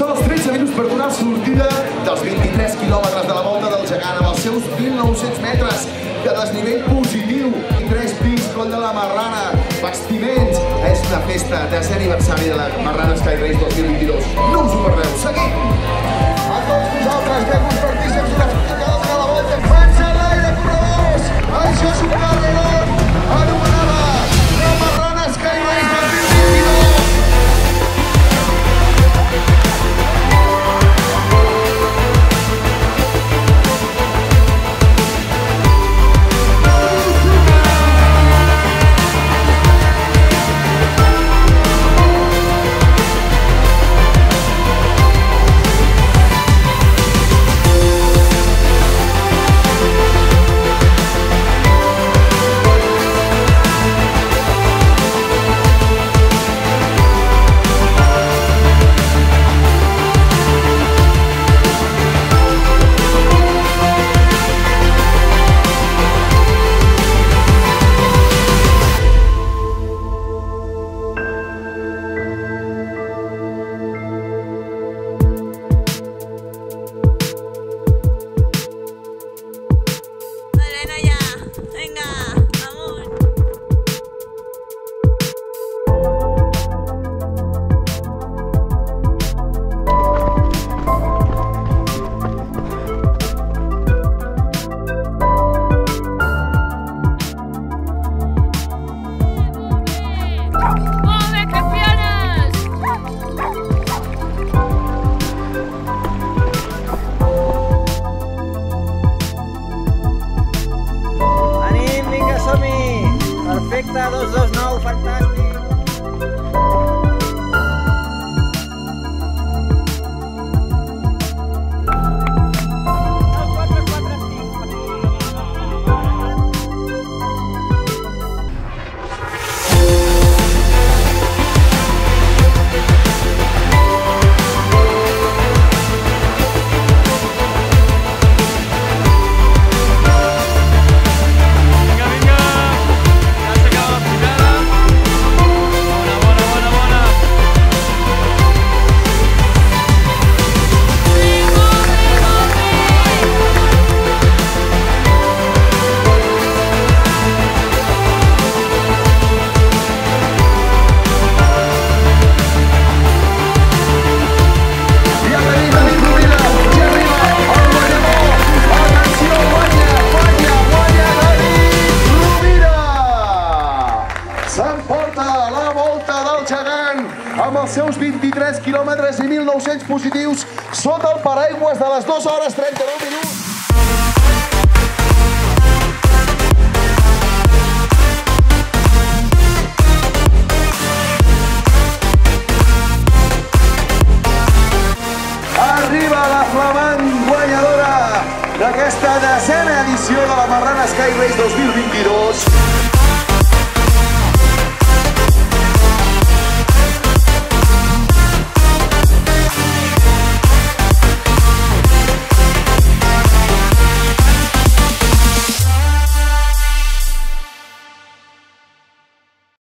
sols 13 minuts per donar sortida dels 23 quilòmetres de la volta del gegant amb els seus 1.900 metres de desnivell positiu. 3 pics, coll de la Marrana, vestiments. És una festa, 10è aniversari de la Marrana Skyrace 2022. No us ho perdeu, seguim! A tots vosaltres, benvinguts partícips d'una festa de la volta. Mans a l'aire, corredors! Això és un carrerón anomenada la Marrana Skyrace 2022. Perfecte, 2-2-9, fantàstic. Amb els seus 23 quilòmetres i 1.900 positius sota el paraigües de les 2 hores 39 minuts. Arriba la flamant guanyadora d'aquesta 10è edició de la Marrana Skyrace 2022.